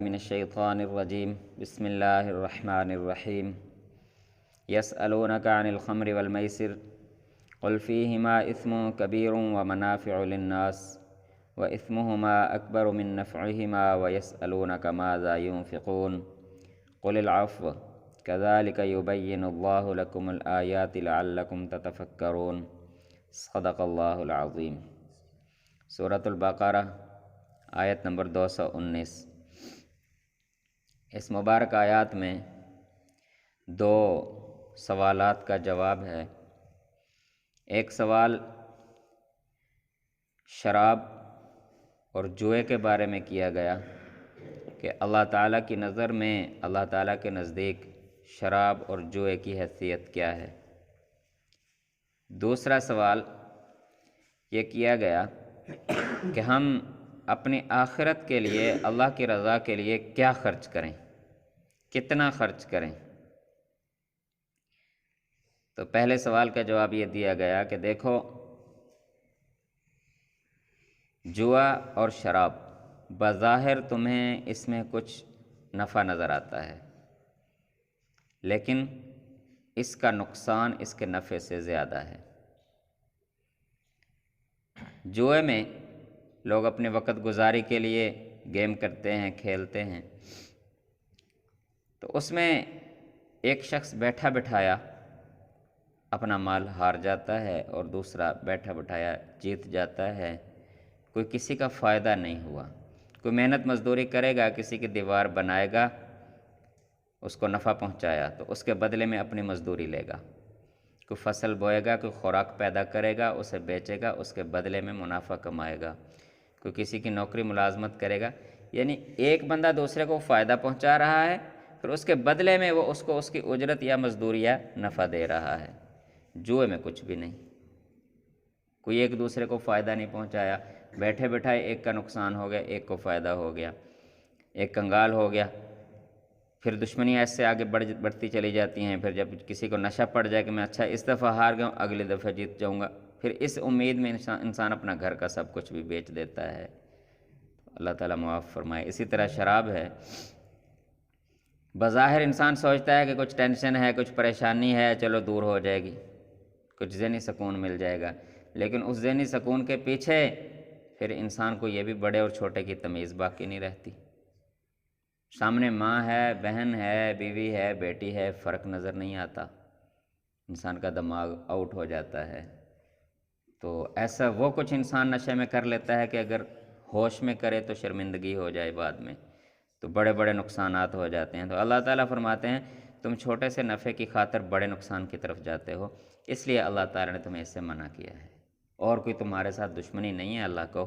من الشیطان الرجیم بسم اللہ الرحمن الرحیم یسألونک عن الخمر والمیسر قل فیہما اثم کبیر ومنافع للناس واثمہما اکبر من نفعہما ویسألونک ماذا ينفقون قل العفو کذالک یبین اللہ لکم الآیات لعلکم تتفکرون صدق اللہ العظیم۔ سورۃ البقرہ آیت نمبر 219۔ اس مبارک آیات میں دو سوالات کا جواب ہے۔ ایک سوال شراب اور جوئے کے بارے میں کیا گیا کہ اللہ تعالیٰ کی نظر میں، اللہ تعالیٰ کے نزدیک شراب اور جوئے کی حیثیت کیا ہے۔ دوسرا سوال یہ کیا گیا کہ ہم اپنی آخرت کے لیے، اللہ کی رضا کے لیے کیا خرچ کریں، کتنا خرچ کریں۔ تو پہلے سوال کا جواب یہ دیا گیا کہ دیکھو، جوا اور شراب بظاہر تمہیں اس میں کچھ نفع نظر آتا ہے، لیکن اس کا نقصان اس کے نفع سے زیادہ ہے۔ جوئے میں لوگ اپنے وقت گزاری کے لیے گیم کرتے ہیں، کھیلتے ہیں، تو اس میں ایک شخص بیٹھا بٹھایا اپنا مال ہار جاتا ہے اور دوسرا بیٹھا بٹھایا جیت جاتا ہے۔ کوئی کسی کا فائدہ نہیں ہوا۔ کوئی محنت مزدوری کرے گا، کسی کی دیوار بنائے گا، اس کو نفع پہنچایا تو اس کے بدلے میں اپنی مزدوری لے گا۔ کوئی فصل بوئے گا، کوئی خوراک پیدا کرے گا، اسے بیچے گا، اس کے بدلے میں منافع کمائے گا۔ کوئی کسی کی نوکری ملازمت کرے گا، یعنی ایک بندہ دوسرے کو فائدہ پہنچا رہا ہے، پھر اس کے بدلے میں وہ اس کو اس کی اجرت یا مزدوری یا نفع دے رہا ہے۔ جوئے میں کچھ بھی نہیں، کوئی ایک دوسرے کو فائدہ نہیں پہنچایا، بیٹھے بیٹھائے ایک کا نقصان ہو گیا، ایک کو فائدہ ہو گیا، ایک کنگال ہو گیا۔ پھر دشمنی ایسے آگے بڑھتی چلی جاتی ہیں۔ پھر جب کسی کو نشہ پڑ جائے کہ میں اچھا اس دفعہ ہار گیا ہوں، اگلی دفعہ جیت جاؤں گا، پھر اس امید میں انسان اپنا گھر کا سب کچھ بھی بیچ دیتا ہے۔ اللہ تعالیٰ معاف فرمائے۔ اسی طرح شراب ہے، بظاہر انسان سوچتا ہے کہ کچھ ٹینشن ہے، کچھ پریشانی ہے، چلو دور ہو جائے گی، کچھ ذہنی سکون مل جائے گا، لیکن اس ذہنی سکون کے پیچھے پھر انسان کو یہ بھی بڑے اور چھوٹے کی تمیز باقی نہیں رہتی۔ سامنے ماں ہے، بہن ہے، بیوی ہے، بیٹی ہے، فرق نظر نہیں آتا، انسان کا دماغ آؤٹ ہو جاتا ہے۔ تو ایسا وہ کچھ انسان نشے میں کر لیتا ہے کہ اگر ہوش میں کرے تو شرمندگی ہو جائے بعد میں، تو بڑے بڑے نقصانات ہو جاتے ہیں۔ تو اللہ تعالیٰ فرماتے ہیں تم چھوٹے سے نفع کی خاطر بڑے نقصان کی طرف جاتے ہو، اس لیے اللہ تعالیٰ نے تمہیں اس سے منع کیا ہے۔ اور کوئی تمہارے ساتھ دشمنی نہیں ہے اللہ کو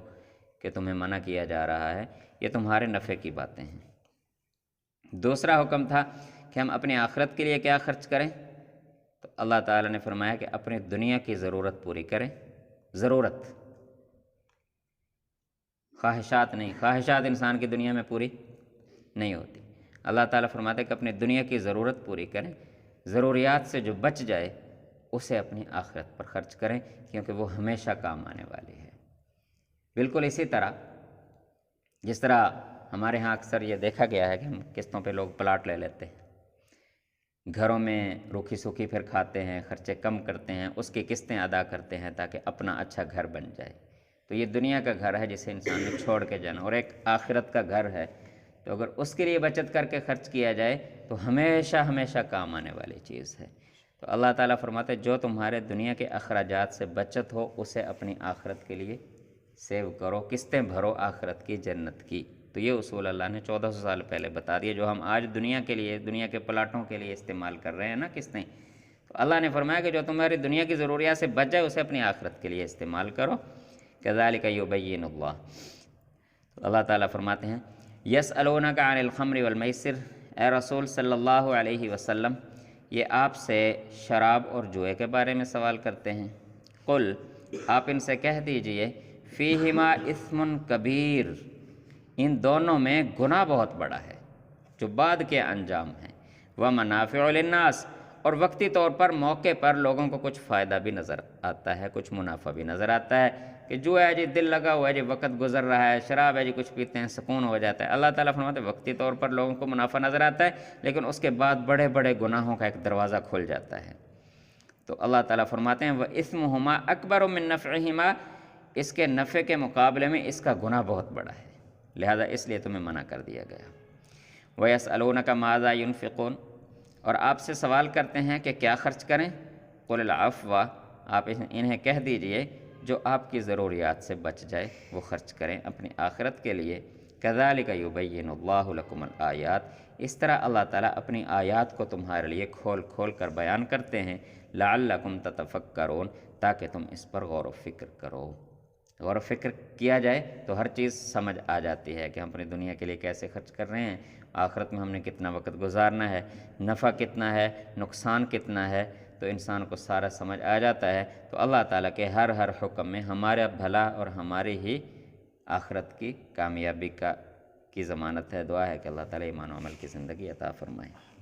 کہ تمہیں منع کیا جا رہا ہے، یہ تمہارے نفع کی باتیں ہیں۔ دوسرا حکم تھا کہ ہم اپنی آخرت کے لیے کیا خرچ کریں، تو اللہ تعالیٰ نے فرمایا کہ اپنی دنیا کی ضرورت پوری کریں۔ ضرورت، خواہشات نہیں، خواہشات انسان کی دنیا میں پوری نہیں ہوتی۔ اللہ تعالیٰ فرماتے ہیں کہ اپنی دنیا کی ضرورت پوری کریں، ضروریات سے جو بچ جائے اسے اپنی آخرت پر خرچ کریں، کیونکہ وہ ہمیشہ کام آنے والی ہے۔ بالکل اسی طرح جس طرح ہمارے ہاں اکثر یہ دیکھا گیا ہے کہ ہم قسطوں پہ لوگ پلاٹ لے لیتے ہیں، گھروں میں روکھی سوکھی پھر کھاتے ہیں، خرچے کم کرتے ہیں، اس کی قسطیں ادا کرتے ہیں تاکہ اپنا اچھا گھر بن جائے۔ تو یہ دنیا کا گھر ہے جسے انسان نے چھوڑ کے جانا، اور ایک آخرت کا گھر ہے، تو اگر اس کے لیے بچت کر کے خرچ کیا جائے تو ہمیشہ ہمیشہ کام آنے والی چیز ہے۔ تو اللہ تعالیٰ فرماتے جو تمہارے دنیا کے اخراجات سے بچت ہو اسے اپنی آخرت کے لیے سیو کرو، قسطیں بھرو آخرت کی، جنت کی۔ تو یہ اصول اللہ نے 1400 سال پہلے بتا دیے، جو ہم آج دنیا کے لیے، دنیا کے پلاٹوں کے لیے استعمال کر رہے ہیں نا قسطیں، تو اللہ نے فرمایا کہ جو تمہاری دنیا کی ضروریات سے بچ جائے اسے اپنی آخرت کے لیے استعمال کرو۔ کذالک یبین اللہ۔ تو اللہ تعالیٰ فرماتے ہیں یسألونک عن الخمر والمیسر، اے رسول صلی اللہ علیہ وسلم یہ آپ سے شراب اور جوئے کے بارے میں سوال کرتے ہیں۔ قل، آپ ان سے کہہ دیجئے، فیہما اثم کبیر، ان دونوں میں گناہ بہت بڑا ہے جو بعد کے انجام ہیں، ومنافع للناس، اور وقتی طور پر موقع پر لوگوں کو کچھ فائدہ بھی نظر آتا ہے، کچھ منافع بھی نظر آتا ہے۔ کہ جو ہے جی دل لگا ہوا ہے جی، وقت گزر رہا ہے، شراب ہے جی کچھ پیتے ہیں سکون ہو جاتا ہے۔ اللہ تعالیٰ فرماتے ہیں وقتی طور پر لوگوں کو منافع نظر آتا ہے، لیکن اس کے بعد بڑے بڑے گناہوں کا ایک دروازہ کھل جاتا ہے۔ تو اللہ تعالیٰ فرماتے ہیں وَإِثْمُهُمَا أَكْبَرُ مِن نَفْعِهِمَا، اس کے نفع کے مقابلے میں اس کا گناہ بہت بڑا ہے، لہذا اس لیے تمہیں منع کر دیا گیا۔ وَيَسْأَلُونَكَ مَاذَا يُنْفِقُونَ، اور آپ سے سوال کرتے ہیں کہ کیا خرچ کریں، قُلِ الْعَفْوَ، آپ انہیں کہہ دیجئے جو آپ کی ضروریات سے بچ جائے وہ خرچ کریں اپنی آخرت کے لیے۔ كَذَلِكَ يُبَيِّنُ اللَّهُ لَكُمُ الْآيَاتِ، اس طرح اللہ تعالیٰ اپنی آیات کو تمہارے لیے کھول کھول کر بیان کرتے ہیں۔ لَعَلَّكُمْ تَتَفَكَّرُونَ، تاکہ تم اس پر غور و فکر کرو۔ غور و فکر کیا جائے تو ہر چیز سمجھ آ جاتی ہے کہ ہم اپنی دنیا کے لیے کیسے خرچ کر رہے ہیں، آخرت میں ہم نے کتنا وقت گزارنا ہے، نفع کتنا ہے، نقصان کتنا ہے، تو انسان کو سارا سمجھ آ جاتا ہے۔ تو اللہ تعالیٰ کے ہر حکم میں ہمارا بھلا اور ہماری ہی آخرت کی کامیابی کی ضمانت ہے۔ دعا ہے کہ اللہ تعالیٰ ایمان و عمل کی زندگی عطا فرمائے۔